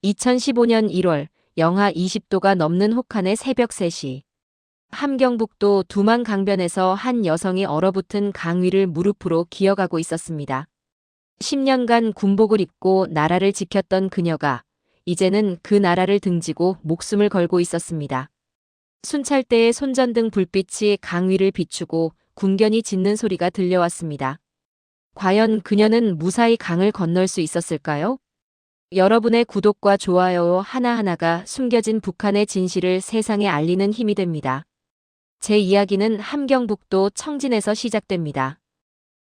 2015년 1월 영하 20도가 넘는 혹한의 새벽 3시. 함경북도 두만 강변에서 한 여성이 얼어붙은 강 위를 무릎으로 기어가고 있었습니다. 10년간 군복을 입고 나라를 지켰던 그녀가 이제는 그 나라를 등지고 목숨을 걸고 있었습니다. 순찰대의 손전등 불빛이 강 위를 비추고 군견이 짖는 소리가 들려왔습니다. 과연 그녀는 무사히 강을 건널 수 있었을까요? 여러분의 구독과 좋아요 하나하나가 숨겨진 북한의 진실을 세상에 알리는 힘이 됩니다. 제 이야기는 함경북도 청진에서 시작됩니다.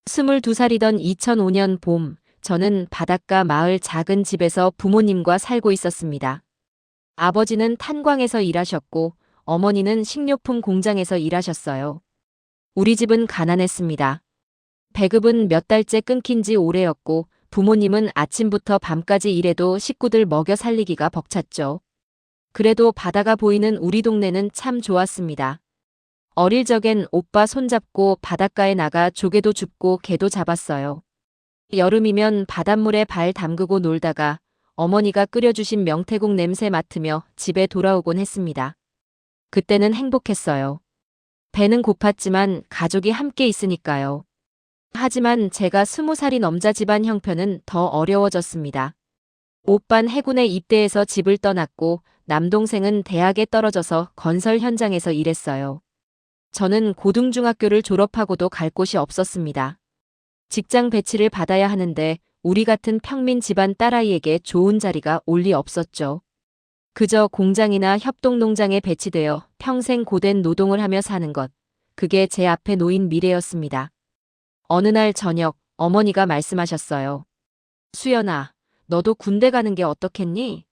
22살이던 2005년 봄, 저는 바닷가 마을 작은 집에서 부모님과 살고 있었습니다. 아버지는 탄광에서 일하셨고 어머니는 식료품 공장에서 일하셨어요. 우리 집은 가난했습니다. 배급은 몇 달째 끊긴 지 오래였고 부모님은 아침부터 밤까지 일해도 식구들 먹여 살리기가 벅찼죠. 그래도 바다가 보이는 우리 동네는 참 좋았습니다. 어릴 적엔 오빠 손잡고 바닷가에 나가 조개도 줍고 게도 잡았어요. 여름이면 바닷물에 발 담그고 놀다가 어머니가 끓여주신 명태국 냄새 맡으며 집에 돌아오곤 했습니다. 그때는 행복했어요. 배는 고팠지만 가족이 함께 있으니까요. 하지만 제가 20살이 넘자 집안 형편은 더 어려워졌습니다. 오빤 해군에 입대해서 집을 떠났고 남동생은 대학에 떨어져서 건설 현장에서 일했어요. 저는 고등중학교를 졸업하고도 갈 곳이 없었습니다. 직장 배치를 받아야 하는데 우리 같은 평민 집안 딸아이에게 좋은 자리가 올 리 없었죠. 그저 공장이나 협동농장에 배치되어 평생 고된 노동을 하며 사는 것, 그게 제 앞에 놓인 미래였습니다. 어느 날 저녁 어머니가 말씀하셨어요. 수연아, 너도 군대 가는 게 어떻겠니?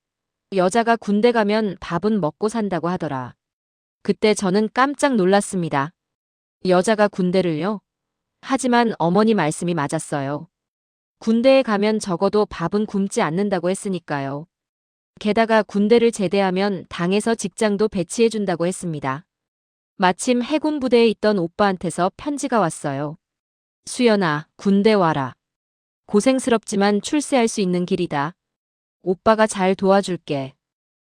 여자가 군대 가면 밥은 먹고 산다고 하더라. 그때 저는 깜짝 놀랐습니다. 여자가 군대를요? 하지만 어머니 말씀이 맞았어요. 군대에 가면 적어도 밥은 굶지 않는다고 했으니까요. 게다가 군대를 제대하면 당에서 직장도 배치해준다고 했습니다. 마침 해군 부대에 있던 오빠한테서 편지가 왔어요. 수연아, 군대 와라. 고생스럽지만 출세할 수 있는 길이다. 오빠가 잘 도와줄게.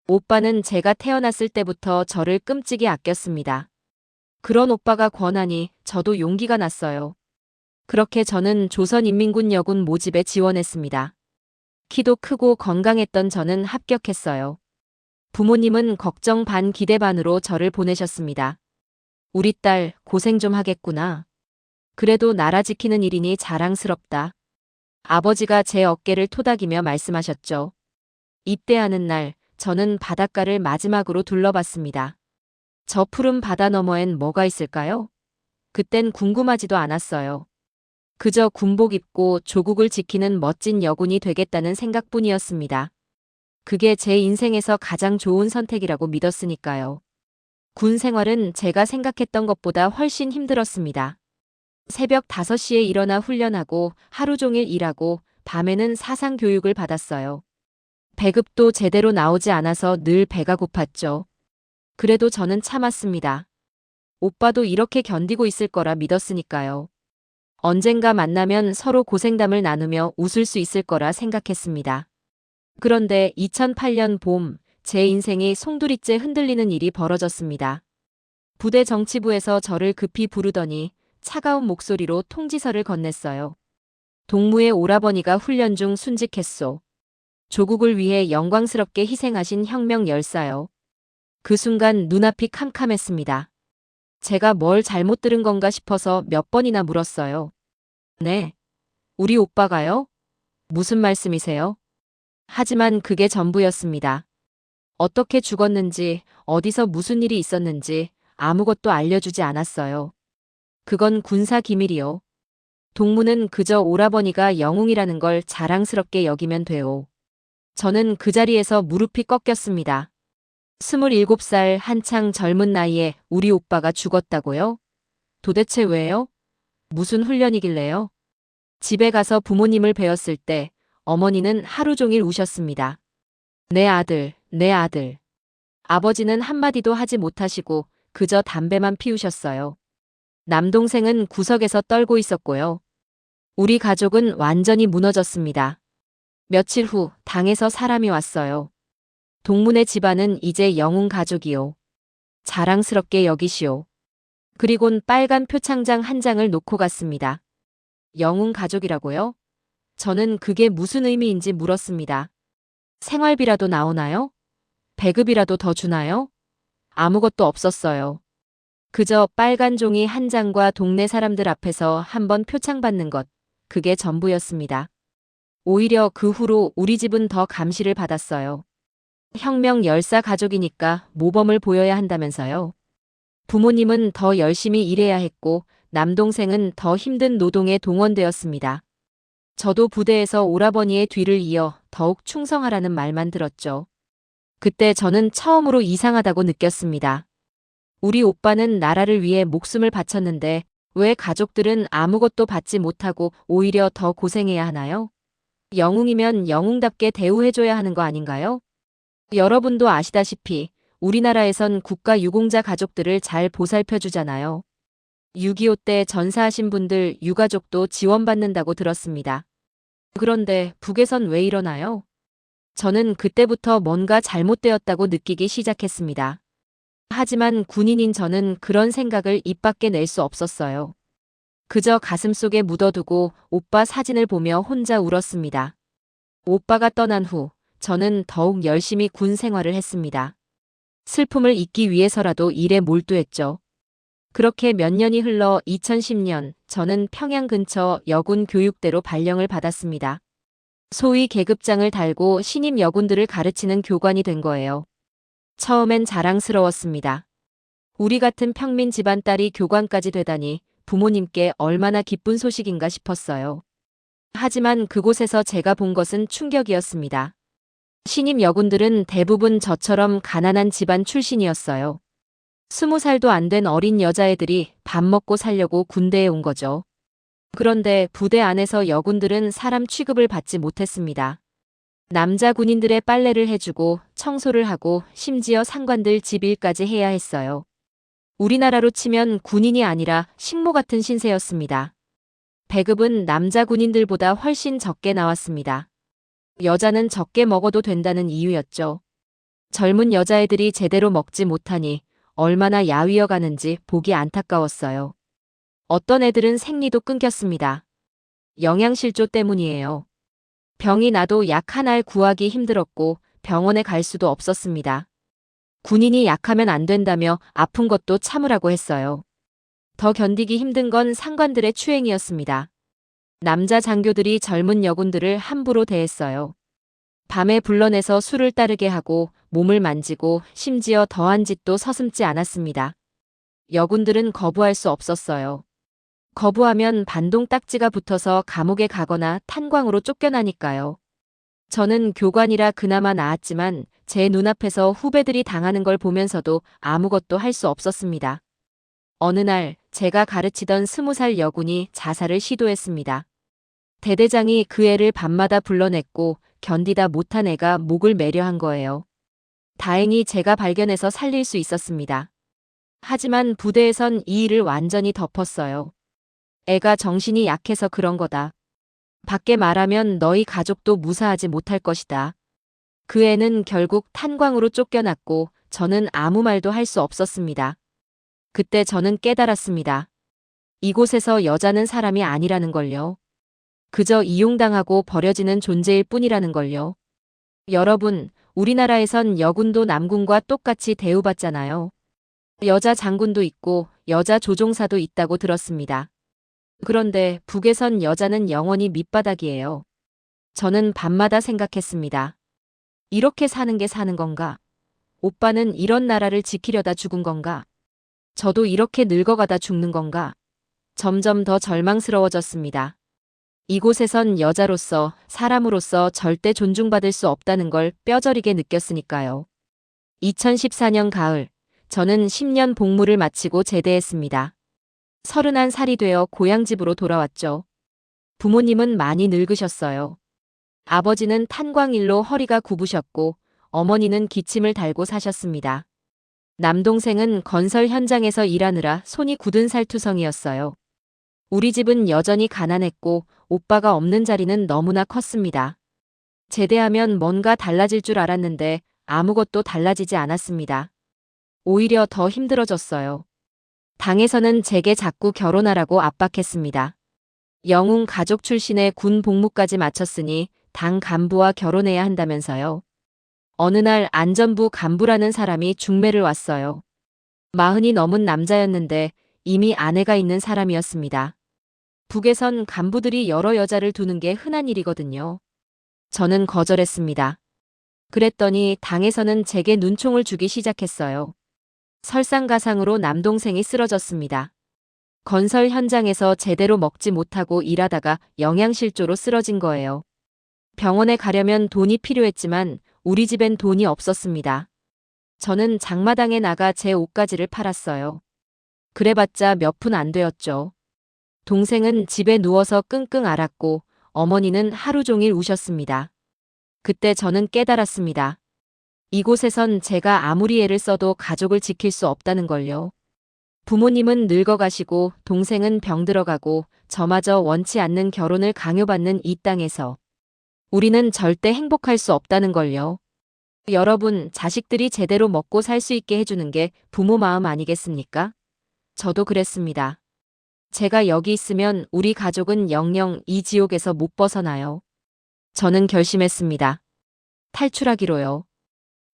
오빠는 제가 태어났을 때부터 저를 끔찍이 아꼈습니다. 그런 오빠가 권하니 저도 용기가 났어요. 그렇게 저는 조선인민군 여군 모집에 지원했습니다. 키도 크고 건강했던 저는 합격했어요. 부모님은 걱정 반 기대 반으로 저를 보내셨습니다. 우리 딸 고생 좀 하겠구나. 그래도 나라 지키는 일이니 자랑스럽다. 아버지가 제 어깨를 토닥이며 말씀하셨죠. 입대하는 날 저는 바닷가를 마지막으로 둘러봤습니다. 저 푸른 바다 너머엔 뭐가 있을까요? 그땐 궁금하지도 않았어요. 그저 군복 입고 조국을 지키는 멋진 여군이 되겠다는 생각뿐이었습니다. 그게 제 인생에서 가장 좋은 선택이라고 믿었으니까요. 군 생활은 제가 생각했던 것보다 훨씬 힘들었습니다. 새벽 5시에 일어나 훈련하고 하루 종일 일하고 밤에는 사상 교육을 받았어요. 배급도 제대로 나오지 않아서 늘 배가 고팠죠. 그래도 저는 참았습니다. 오빠도 이렇게 견디고 있을 거라 믿었으니까요. 언젠가 만나면 서로 고생담을 나누며 웃을 수 있을 거라 생각했습니다. 그런데 2008년 봄, 제 인생이 송두리째 흔들리는 일이 벌어졌습니다. 부대 정치부에서 저를 급히 부르더니 차가운 목소리로 통지서를 건넸어요. 동무의 오라버니가 훈련 중 순직했소. 조국을 위해 영광스럽게 희생하신 혁명 열사요. 그 순간 눈앞이 캄캄했습니다. 제가 뭘 잘못 들은 건가 싶어서 몇 번이나 물었어요. 네. 우리 오빠가요? 무슨 말씀이세요? 하지만 그게 전부였습니다. 어떻게 죽었는지, 어디서 무슨 일이 있었는지 아무것도 알려주지 않았어요. 그건 군사 기밀이요. 동무는 그저 오라버니가 영웅이라는 걸 자랑스럽게 여기면 돼요. 저는 그 자리에서 무릎이 꺾였습니다. 27살 한창 젊은 나이에 우리 오빠가 죽었다고요? 도대체 왜요? 무슨 훈련이길래요? 집에 가서 부모님을 뵈었을 때 어머니는 하루 종일 우셨습니다. 내 아들, 내 아들. 아버지는 한마디도 하지 못하시고 그저 담배만 피우셨어요. 남동생은 구석에서 떨고 있었고요. 우리 가족은 완전히 무너졌습니다. 며칠 후 당에서 사람이 왔어요. 동문의 집안은 이제 영웅 가족이요. 자랑스럽게 여기시오. 그리곤 빨간 표창장 한 장을 놓고 갔습니다. 영웅 가족이라고요? 저는 그게 무슨 의미인지 물었습니다. 생활비라도 나오나요? 배급이라도 더 주나요? 아무것도 없었어요. 그저 빨간 종이 한 장과 동네 사람들 앞에서 한번 표창 받는 것, 그게 전부였습니다. 오히려 그 후로 우리 집은 더 감시를 받았어요. 혁명 열사 가족이니까 모범을 보여야 한다면서요. 부모님은 더 열심히 일해야 했고 남동생은 더 힘든 노동에 동원되었습니다. 저도 부대에서 오라버니의 뒤를 이어 더욱 충성하라는 말만 들었죠. 그때 저는 처음으로 이상하다고 느꼈습니다. 우리 오빠는 나라를 위해 목숨을 바쳤는데 왜 가족들은 아무것도 받지 못하고 오히려 더 고생해야 하나요? 영웅이면 영웅답게 대우해줘야 하는 거 아닌가요? 여러분도 아시다시피 우리나라에선 국가 유공자 가족들을 잘 보살펴주잖아요. 6.25 때 전사하신 분들 유가족도 지원받는다고 들었습니다. 그런데 북에선 왜 이러나요? 저는 그때부터 뭔가 잘못되었다고 느끼기 시작했습니다. 하지만 군인인 저는 그런 생각을 입 밖에 낼 수 없었어요. 그저 가슴속에 묻어두고 오빠 사진을 보며 혼자 울었습니다. 오빠가 떠난 후 저는 더욱 열심히 군 생활을 했습니다. 슬픔을 잊기 위해서라도 일에 몰두했죠. 그렇게 몇 년이 흘러 2010년 저는 평양 근처 여군 교육대로 발령을 받았습니다. 소위 계급장을 달고 신임 여군들을 가르치는 교관이 된 거예요. 처음엔 자랑스러웠습니다. 우리 같은 평민 집안 딸이 교관까지 되다니 부모님께 얼마나 기쁜 소식인가 싶었어요. 하지만 그곳에서 제가 본 것은 충격이었습니다. 신임 여군들은 대부분 저처럼 가난한 집안 출신이었어요. 20살도 안 된 어린 여자애들이 밥 먹고 살려고 군대에 온 거죠. 그런데 부대 안에서 여군들은 사람 취급을 받지 못했습니다. 남자 군인들의 빨래를 해주고 청소를 하고 심지어 상관들 집 일까지 해야 했어요. 우리나라로 치면 군인이 아니라 식모 같은 신세였습니다. 배급은 남자 군인들보다 훨씬 적게 나왔습니다. 여자는 적게 먹어도 된다는 이유였죠. 젊은 여자애들이 제대로 먹지 못하니 얼마나 야위어 가는지 보기 안타까웠어요. 어떤 애들은 생리도 끊겼습니다. 영양실조 때문이에요. 병이 나도 약 한 알 구하기 힘들었고 병원에 갈 수도 없었습니다. 군인이 약하면 안 된다며 아픈 것도 참으라고 했어요. 더 견디기 힘든 건 상관들의 추행이었습니다. 남자 장교들이 젊은 여군들을 함부로 대했어요. 밤에 불러내서 술을 따르게 하고 몸을 만지고 심지어 더한 짓도 서슴지 않았습니다. 여군들은 거부할 수 없었어요. 거부하면 반동 딱지가 붙어서 감옥에 가거나 탄광으로 쫓겨나니까요. 저는 교관이라 그나마 나았지만 제 눈앞에서 후배들이 당하는 걸 보면서도 아무것도 할 수 없었습니다. 어느 날 제가 가르치던 20살 여군이 자살을 시도했습니다. 대대장이 그 애를 밤마다 불러냈고 견디다 못한 애가 목을 매려 한 거예요. 다행히 제가 발견해서 살릴 수 있었습니다. 하지만 부대에선 이 일을 완전히 덮었어요. 애가 정신이 약해서 그런 거다. 밖에 말하면 너희 가족도 무사하지 못할 것이다. 그 애는 결국 탄광으로 쫓겨났고 저는 아무 말도 할 수 없었습니다. 그때 저는 깨달았습니다. 이곳에서 여자는 사람이 아니라는 걸요. 그저 이용당하고 버려지는 존재일 뿐이라는 걸요. 여러분, 우리나라에선 여군도 남군과 똑같이 대우받잖아요. 여자 장군도 있고 여자 조종사도 있다고 들었습니다. 그런데 북에선 여자는 영원히 밑바닥이에요. 저는 밤마다 생각했습니다. 이렇게 사는 게 사는 건가? 오빠는 이런 나라를 지키려다 죽은 건가? 저도 이렇게 늙어가다 죽는 건가? 점점 더 절망스러워졌습니다. 이곳에선 여자로서, 사람으로서 절대 존중받을 수 없다는 걸 뼈저리게 느꼈으니까요. 2014년 가을, 저는 10년 복무를 마치고 제대했습니다. 31살이 되어 고향집으로 돌아왔죠. 부모님은 많이 늙으셨어요. 아버지는 탄광일로 허리가 굽으셨고 어머니는 기침을 달고 사셨습니다. 남동생은 건설 현장에서 일하느라 손이 굳은 살투성이었어요. 우리 집은 여전히 가난했고 오빠가 없는 자리는 너무나 컸습니다. 제대하면 뭔가 달라질 줄 알았는데 아무것도 달라지지 않았습니다. 오히려 더 힘들어졌어요. 당에서는 제게 자꾸 결혼하라고 압박했습니다. 영웅 가족 출신의 군 복무까지 마쳤으니 당 간부와 결혼해야 한다면서요. 어느 날 안전부 간부라는 사람이 중매를 왔어요. 40이 넘은 남자였는데 이미 아내가 있는 사람이었습니다. 북에선 간부들이 여러 여자를 두는 게 흔한 일이거든요. 저는 거절했습니다. 그랬더니 당에서는 제게 눈총을 주기 시작했어요. 설상가상으로 남동생이 쓰러졌습니다. 건설 현장에서 제대로 먹지 못하고 일하다가 영양실조로 쓰러진 거예요. 병원에 가려면 돈이 필요했지만 우리 집엔 돈이 없었습니다. 저는 장마당에 나가 제 옷가지를 팔았어요. 그래봤자 몇 푼 안 되었죠. 동생은 집에 누워서 끙끙 앓았고 어머니는 하루 종일 우셨습니다. 그때 저는 깨달았습니다. 이곳에선 제가 아무리 애를 써도 가족을 지킬 수 없다는 걸요. 부모님은 늙어가시고 동생은 병들어가고 저마저 원치 않는 결혼을 강요받는 이 땅에서 우리는 절대 행복할 수 없다는 걸요. 여러분, 자식들이 제대로 먹고 살 수 있게 해주는 게 부모 마음 아니겠습니까? 저도 그랬습니다. 제가 여기 있으면 우리 가족은 영영 이 지옥에서 못 벗어나요. 저는 결심했습니다. 탈출하기로요.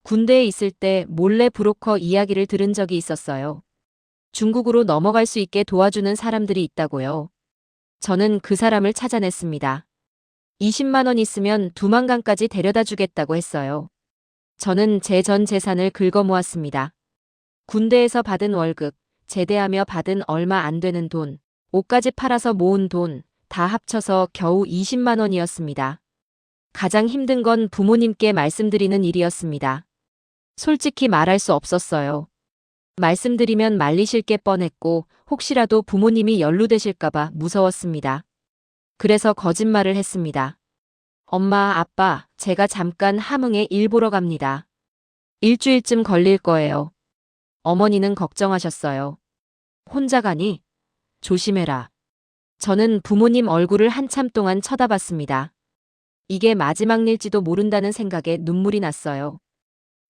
군대에 있을 때 몰래 브로커 이야기를 들은 적이 있었어요. 중국으로 넘어갈 수 있게 도와주는 사람들이 있다고요. 저는 그 사람을 찾아냈습니다. 20만 원 있으면 두만강까지 데려다 주겠다고 했어요. 저는 제 전 재산을 긁어 모았습니다. 군대에서 받은 월급, 제대하며 받은 얼마 안 되는 돈, 옷까지 팔아서 모은 돈, 다 합쳐서 겨우 20만 원이었습니다. 가장 힘든 건 부모님께 말씀드리는 일이었습니다. 솔직히 말할 수 없었어요. 말씀드리면 말리실 게 뻔했고 혹시라도 부모님이 연루되실까봐 무서웠습니다. 그래서 거짓말을 했습니다. 엄마, 아빠, 제가 잠깐 함흥에 일 보러 갑니다. 일주일쯤 걸릴 거예요. 어머니는 걱정하셨어요. 혼자 가니? 조심해라. 저는 부모님 얼굴을 한참 동안 쳐다봤습니다. 이게 마지막 일지도 모른다는 생각에 눈물이 났어요.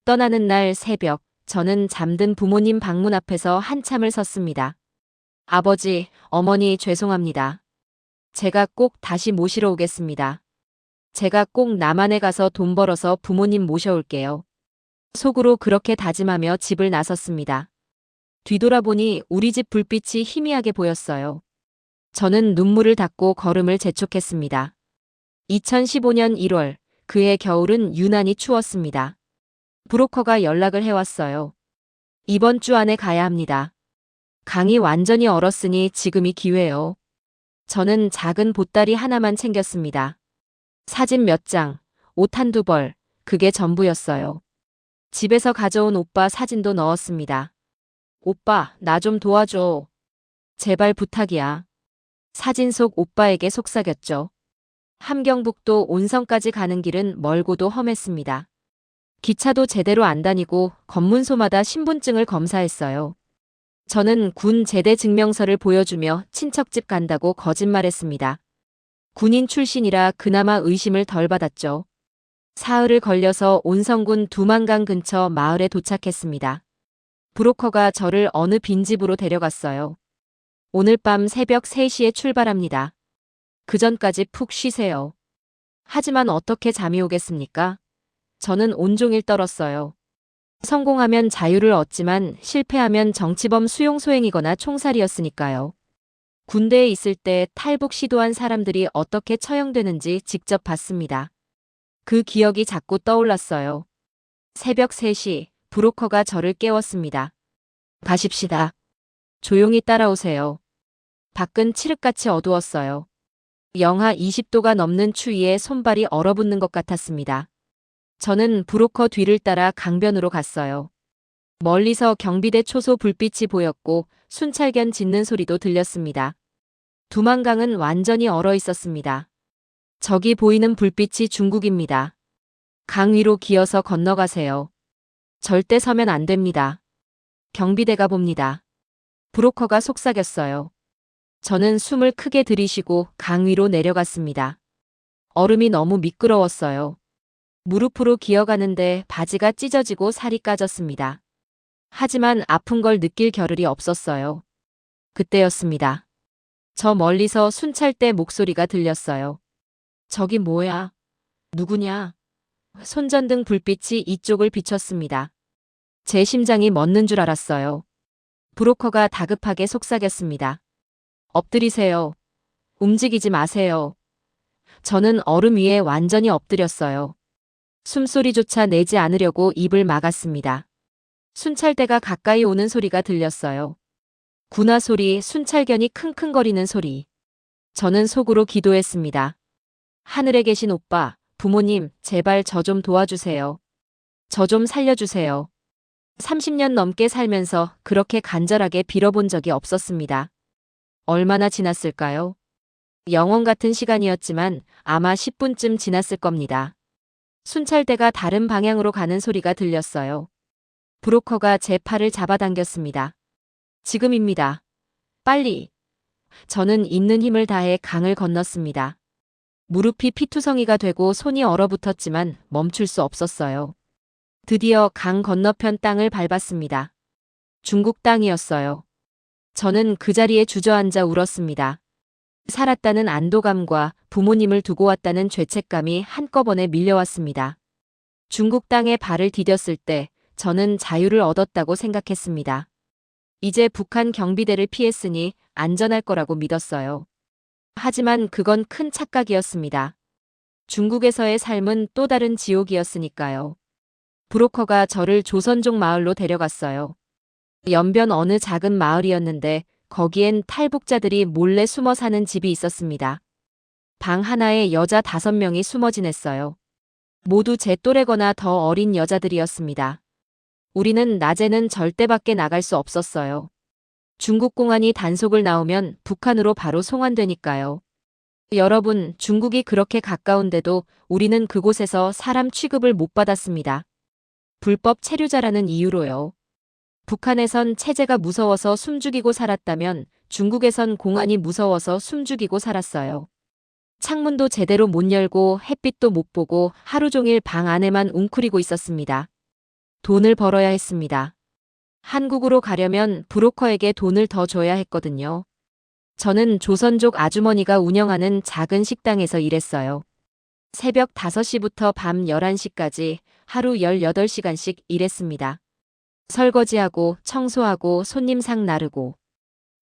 떠나는 날 새벽, 저는 잠든 부모님 방문 앞에서 한참을 섰습니다. 아버지, 어머니 죄송합니다. 제가 꼭 다시 모시러 오겠습니다. 제가 꼭 남한에 가서 돈 벌어서 부모님 모셔올게요. 속으로 그렇게 다짐하며 집을 나섰습니다. 뒤돌아보니 우리 집 불빛이 희미하게 보였어요. 저는 눈물을 닦고 걸음을 재촉했습니다. 2015년 1월, 그해 겨울은 유난히 추웠습니다. 브로커가 연락을 해왔어요. 이번 주 안에 가야 합니다. 강이 완전히 얼었으니 지금이 기회요. 저는 작은 보따리 하나만 챙겼습니다. 사진 몇 장, 옷 한두 벌, 그게 전부였어요. 집에서 가져온 오빠 사진도 넣었습니다. 오빠, 나 좀 도와줘. 제발 부탁이야. 사진 속 오빠에게 속삭였죠. 함경북도 온성까지 가는 길은 멀고도 험했습니다. 기차도 제대로 안 다니고 검문소마다 신분증을 검사했어요. 저는 군 제대 증명서를 보여주며 친척집 간다고 거짓말했습니다. 군인 출신이라 그나마 의심을 덜 받았죠. 사흘을 걸려서 온성군 두만강 근처 마을에 도착했습니다. 브로커가 저를 어느 빈집으로 데려갔어요. 오늘 밤 새벽 3시에 출발합니다. 그 전까지 푹 쉬세요. 하지만 어떻게 잠이 오겠습니까? 저는 온종일 떨었어요. 성공하면 자유를 얻지만 실패하면 정치범 수용 소행이거나 총살이었으니까요. 군대에 있을 때 탈북 시도한 사람들이 어떻게 처형되는지 직접 봤습니다. 그 기억이 자꾸 떠올랐어요. 새벽 3시, 브로커가 저를 깨웠습니다. 가십시다. 조용히 따라오세요. 밖은 칠흑같이 어두웠어요. 영하 20도가 넘는 추위에 손발이 얼어붙는 것 같았습니다. 저는 브로커 뒤를 따라 강변으로 갔어요. 멀리서 경비대 초소 불빛이 보였고 순찰견 짖는 소리도 들렸습니다. 두만강은 완전히 얼어 있었습니다. 저기 보이는 불빛이 중국입니다. 강 위로 기어서 건너가세요. 절대 서면 안 됩니다. 경비대가 봅니다. 브로커가 속삭였어요. 저는 숨을 크게 들이쉬고 강 위로 내려갔습니다. 얼음이 너무 미끄러웠어요. 무릎으로 기어가는데 바지가 찢어지고 살이 까졌습니다. 하지만 아픈 걸 느낄 겨를이 없었어요. 그때였습니다. 저 멀리서 순찰대 목소리가 들렸어요. 저기 뭐야? 누구냐? 손전등 불빛이 이쪽을 비췄습니다. 제 심장이 멎는 줄 알았어요. 브로커가 다급하게 속삭였습니다. 엎드리세요. 움직이지 마세요. 저는 얼음 위에 완전히 엎드렸어요. 숨소리조차 내지 않으려고 입을 막았습니다. 순찰대가 가까이 오는 소리가 들렸어요. 군화 소리, 순찰견이 킁킁거리는 소리. 저는 속으로 기도했습니다. 하늘에 계신 오빠, 부모님, 제발 저 좀 도와주세요. 저 좀 살려주세요. 30년 넘게 살면서 그렇게 간절하게 빌어본 적이 없었습니다. 얼마나 지났을까요? 영원 같은 시간이었지만 아마 10분쯤 지났을 겁니다. 순찰대가 다른 방향으로 가는 소리가 들렸어요. 브로커가 제 팔을 잡아당겼습니다. 지금입니다. 빨리. 저는 있는 힘을 다해 강을 건넜습니다. 무릎이 피투성이가 되고 손이 얼어붙었지만 멈출 수 없었어요. 드디어 강 건너편 땅을 밟았습니다. 중국 땅이었어요. 저는 그 자리에 주저앉아 울었습니다. 살았다는 안도감과 부모님을 두고 왔다는 죄책감이 한꺼번에 밀려왔습니다. 중국 땅에 발을 디뎠을 때 저는 자유를 얻었다고 생각했습니다. 이제 북한 경비대를 피했으니 안전할 거라고 믿었어요. 하지만 그건 큰 착각이었습니다. 중국에서의 삶은 또 다른 지옥이었으니까요. 브로커가 저를 조선족 마을로 데려갔어요. 연변 어느 작은 마을이었는데 거기엔 탈북자들이 몰래 숨어 사는 집이 있었습니다. 방 하나에 여자 5명이 숨어 지냈어요. 모두 제 또래거나 더 어린 여자들이었습니다. 우리는 낮에는 절대 밖에 나갈 수 없었어요. 중국 공안이 단속을 나오면 북한으로 바로 송환되니까요. 여러분, 중국이 그렇게 가까운데도 우리는 그곳에서 사람 취급을 못 받았습니다. 불법 체류자라는 이유로요. 북한에선 체제가 무서워서 숨죽이고 살았다면 중국에선 공안이 무서워서 숨죽이고 살았어요. 창문도 제대로 못 열고 햇빛도 못 보고 하루 종일 방 안에만 웅크리고 있었습니다. 돈을 벌어야 했습니다. 한국으로 가려면 브로커에게 돈을 더 줘야 했거든요. 저는 조선족 아주머니가 운영하는 작은 식당에서 일했어요. 새벽 5시부터 밤 11시까지 하루 18시간씩 일했습니다. 설거지하고 청소하고 손님상 나르고.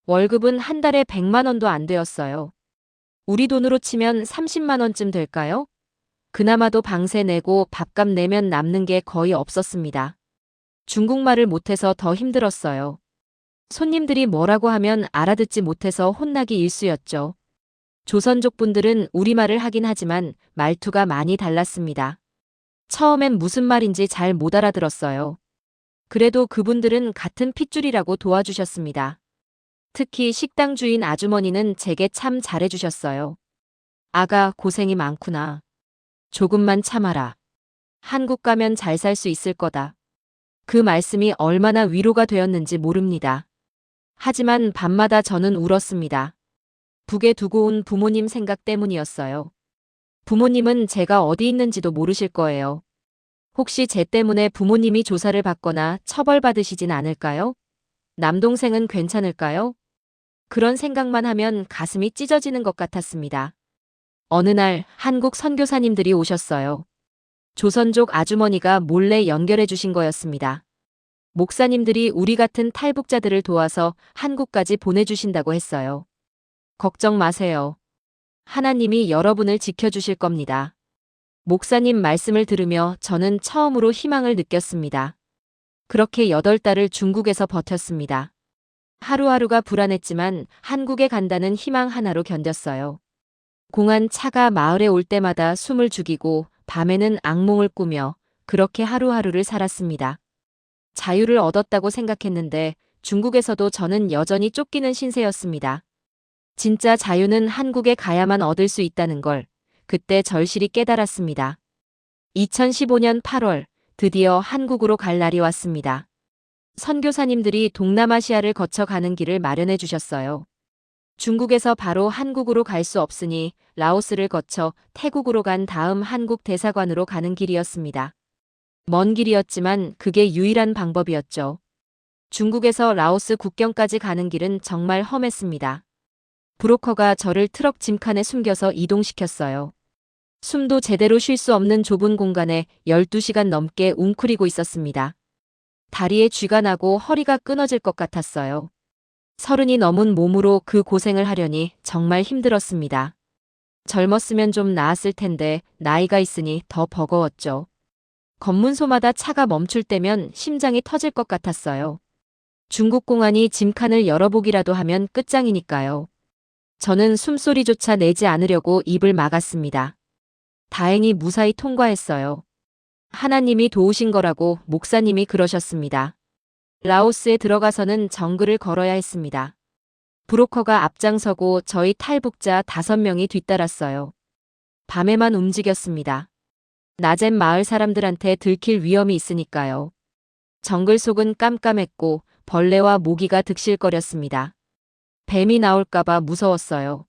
월급은 한 달에 100만 원도 안 되었어요. 우리 돈으로 치면 30만 원쯤 될까요? 그나마도 방세 내고 밥값 내면 남는 게 거의 없었습니다. 중국말을 못해서 더 힘들었어요. 손님들이 뭐라고 하면 알아듣지 못해서 혼나기 일쑤였죠. 조선족 분들은 우리말을 하긴 하지만 말투가 많이 달랐습니다. 처음엔 무슨 말인지 잘 못 알아들었어요. 그래도 그분들은 같은 핏줄이라고 도와주셨습니다. 특히 식당 주인 아주머니는 제게 참 잘해주셨어요. 아가, 고생이 많구나. 조금만 참아라. 한국 가면 잘 살 수 있을 거다. 그 말씀이 얼마나 위로가 되었는지 모릅니다. 하지만 밤마다 저는 울었습니다. 북에 두고 온 부모님 생각 때문이었어요. 부모님은 제가 어디 있는지도 모르실 거예요. 혹시 제 때문에 부모님이 조사를 받거나 처벌받으시진 않을까요? 남동생은 괜찮을까요? 그런 생각만 하면 가슴이 찢어지는 것 같았습니다. 어느 날 한국 선교사님들이 오셨어요. 조선족 아주머니가 몰래 연결해 주신 거였습니다. 목사님들이 우리 같은 탈북자들을 도와서 한국까지 보내주신다고 했어요. 걱정 마세요. 하나님이 여러분을 지켜주실 겁니다. 목사님 말씀을 들으며 저는 처음으로 희망을 느꼈습니다. 그렇게 8달을 중국에서 버텼습니다. 하루하루가 불안했지만 한국에 간다는 희망 하나로 견뎠어요. 공안 차가 마을에 올 때마다 숨을 죽이고 밤에는 악몽을 꾸며 그렇게 하루하루를 살았습니다. 자유를 얻었다고 생각했는데 중국에서도 저는 여전히 쫓기는 신세였습니다. 진짜 자유는 한국에 가야만 얻을 수 있다는 걸 그때 절실히 깨달았습니다. 2015년 8월 드디어 한국으로 갈 날이 왔습니다. 선교사님들이 동남아시아를 거쳐 가는 길을 마련해 주셨어요. 중국에서 바로 한국으로 갈 수 없으니 라오스를 거쳐 태국으로 간 다음 한국 대사관으로 가는 길이었습니다. 먼 길이었지만 그게 유일한 방법이었죠. 중국에서 라오스 국경까지 가는 길은 정말 험했습니다. 브로커가 저를 트럭 짐칸에 숨겨서 이동시켰어요. 숨도 제대로 쉴 수 없는 좁은 공간에 12시간 넘게 웅크리고 있었습니다. 다리에 쥐가 나고 허리가 끊어질 것 같았어요. 30이 넘은 몸으로 그 고생을 하려니 정말 힘들었습니다. 젊었으면 좀 나았을 텐데 나이가 있으니 더 버거웠죠. 검문소마다 차가 멈출 때면 심장이 터질 것 같았어요. 중국 공안이 짐칸을 열어보기라도 하면 끝장이니까요. 저는 숨소리조차 내지 않으려고 입을 막았습니다. 다행히 무사히 통과했어요. 하나님이 도우신 거라고 목사님이 그러셨습니다. 라오스에 들어가서는 정글을 걸어야 했습니다. 브로커가 앞장서고 저희 탈북자 5명이 뒤따랐어요. 밤에만 움직였습니다. 낮엔 마을 사람들한테 들킬 위험이 있으니까요. 정글 속은 깜깜했고 벌레와 모기가 득실거렸습니다. 뱀이 나올까봐 무서웠어요.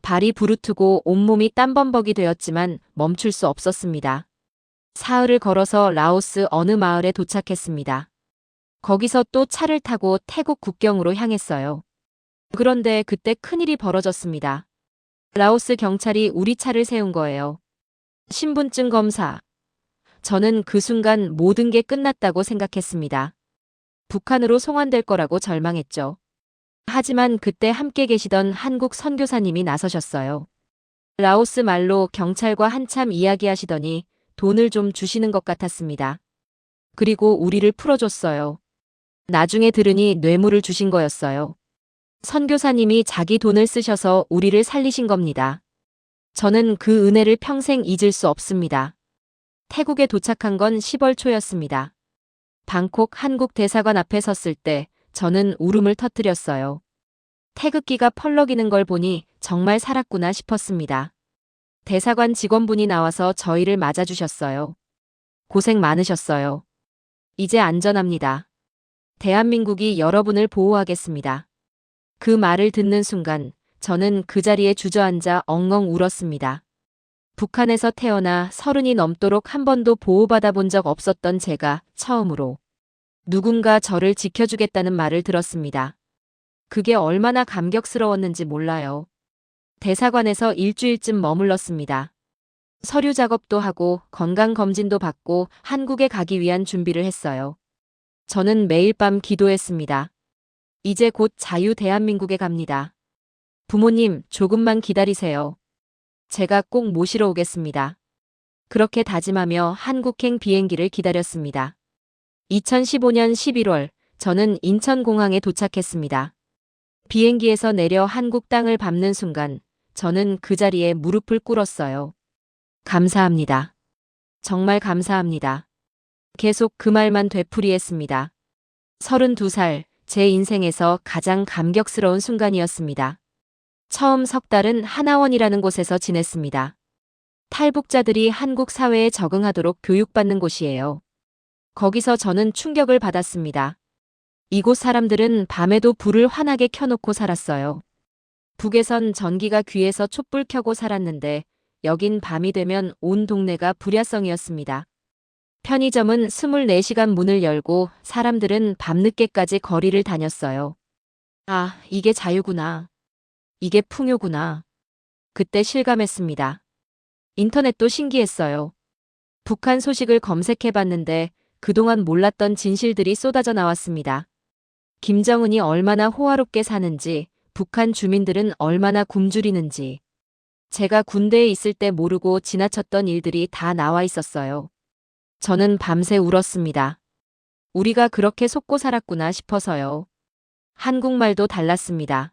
발이 부르트고 온몸이 땀범벅이 되었지만 멈출 수 없었습니다. 사흘을 걸어서 라오스 어느 마을에 도착했습니다. 거기서 또 차를 타고 태국 국경으로 향했어요. 그런데 그때 큰일이 벌어졌습니다. 라오스 경찰이 우리 차를 세운 거예요. 신분증 검사. 저는 그 순간 모든 게 끝났다고 생각했습니다. 북한으로 송환될 거라고 절망했죠. 하지만 그때 함께 계시던 한국 선교사님이 나서셨어요. 라오스 말로 경찰과 한참 이야기하시더니 돈을 좀 주시는 것 같았습니다. 그리고 우리를 풀어줬어요. 나중에 들으니 뇌물을 주신 거였어요. 선교사님이 자기 돈을 쓰셔서 우리를 살리신 겁니다. 저는 그 은혜를 평생 잊을 수 없습니다. 태국에 도착한 건 10월 초였습니다. 방콕 한국 대사관 앞에 섰을 때 저는 울음을 터뜨렸어요. 태극기가 펄럭이는 걸 보니 정말 살았구나 싶었습니다. 대사관 직원분이 나와서 저희를 맞아주셨어요. 고생 많으셨어요. 이제 안전합니다. 대한민국이 여러분을 보호하겠습니다. 그 말을 듣는 순간 저는 그 자리에 주저앉아 엉엉 울었습니다. 북한에서 태어나 30이 넘도록 한 번도 보호받아 본 적 없었던 제가 처음으로 누군가 저를 지켜주겠다는 말을 들었습니다. 그게 얼마나 감격스러웠는지 몰라요. 대사관에서 일주일쯤 머물렀습니다. 서류 작업도 하고 건강검진도 받고 한국에 가기 위한 준비를 했어요. 저는 매일 밤 기도했습니다. 이제 곧 자유 대한민국에 갑니다. 부모님, 조금만 기다리세요. 제가 꼭 모시러 오겠습니다. 그렇게 다짐하며 한국행 비행기를 기다렸습니다. 2015년 11월, 저는 인천공항에 도착했습니다. 비행기에서 내려 한국 땅을 밟는 순간, 저는 그 자리에 무릎을 꿇었어요. 감사합니다. 정말 감사합니다. 계속 그 말만 되풀이했습니다. 32살, 제 인생에서 가장 감격스러운 순간이었습니다. 처음 석 달은 하나원이라는 곳에서 지냈습니다. 탈북자들이 한국 사회에 적응하도록 교육받는 곳이에요. 거기서 저는 충격을 받았습니다. 이곳 사람들은 밤에도 불을 환하게 켜놓고 살았어요. 북에선 전기가 귀해서 촛불 켜고 살았는데 여긴 밤이 되면 온 동네가 불야성이었습니다. 편의점은 24시간 문을 열고 사람들은 밤늦게까지 거리를 다녔어요. 아, 이게 자유구나. 이게 풍요구나. 그때 실감했습니다. 인터넷도 신기했어요. 북한 소식을 검색해봤는데 그동안 몰랐던 진실들이 쏟아져 나왔습니다. 김정은이 얼마나 호화롭게 사는지, 북한 주민들은 얼마나 굶주리는지. 제가 군대에 있을 때 모르고 지나쳤던 일들이 다 나와 있었어요. 저는 밤새 울었습니다. 우리가 그렇게 속고 살았구나 싶어서요. 한국말도 달랐습니다.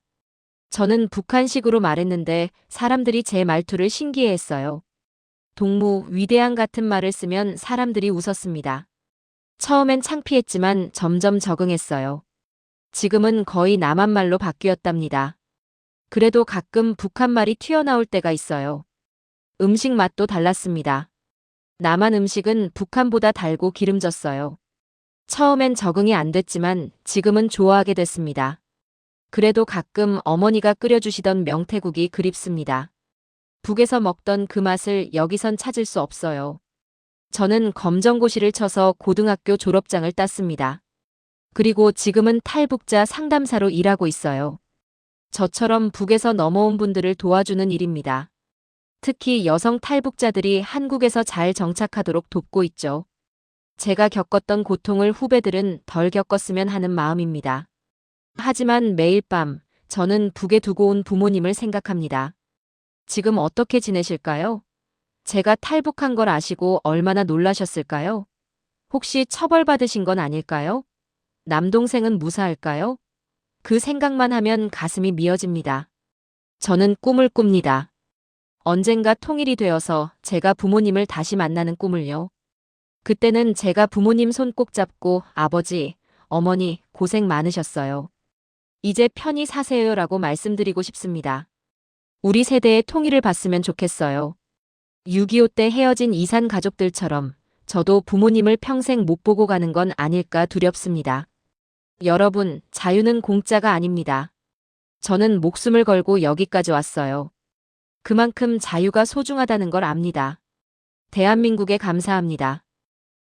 저는 북한식으로 말했는데 사람들이 제 말투를 신기해했어요. 동무, 위대한 같은 말을 쓰면 사람들이 웃었습니다. 처음엔 창피했지만 점점 적응했어요. 지금은 거의 남한말로 바뀌었답니다. 그래도 가끔 북한말이 튀어나올 때가 있어요. 음식 맛도 달랐습니다. 남한 음식은 북한보다 달고 기름졌어요. 처음엔 적응이 안 됐지만 지금은 좋아하게 됐습니다. 그래도 가끔 어머니가 끓여주시던 명태국이 그립습니다. 북에서 먹던 그 맛을 여기선 찾을 수 없어요. 저는 검정고시를 쳐서 고등학교 졸업장을 땄습니다. 그리고 지금은 탈북자 상담사로 일하고 있어요. 저처럼 북에서 넘어온 분들을 도와주는 일입니다. 특히 여성 탈북자들이 한국에서 잘 정착하도록 돕고 있죠. 제가 겪었던 고통을 후배들은 덜 겪었으면 하는 마음입니다. 하지만 매일 밤 저는 북에 두고 온 부모님을 생각합니다. 지금 어떻게 지내실까요? 제가 탈북한 걸 아시고 얼마나 놀라셨을까요? 혹시 처벌받으신 건 아닐까요? 남동생은 무사할까요? 그 생각만 하면 가슴이 미어집니다. 저는 꿈을 꿉니다. 언젠가 통일이 되어서 제가 부모님을 다시 만나는 꿈을요. 그때는 제가 부모님 손 꼭 잡고 아버지, 어머니 고생 많으셨어요. 이제 편히 사세요라고 말씀드리고 싶습니다. 우리 세대의 통일을 봤으면 좋겠어요. 6.25 때 헤어진 이산 가족들처럼 저도 부모님을 평생 못 보고 가는 건 아닐까 두렵습니다. 여러분, 자유는 공짜가 아닙니다. 저는 목숨을 걸고 여기까지 왔어요. 그만큼 자유가 소중하다는 걸 압니다. 대한민국에 감사합니다.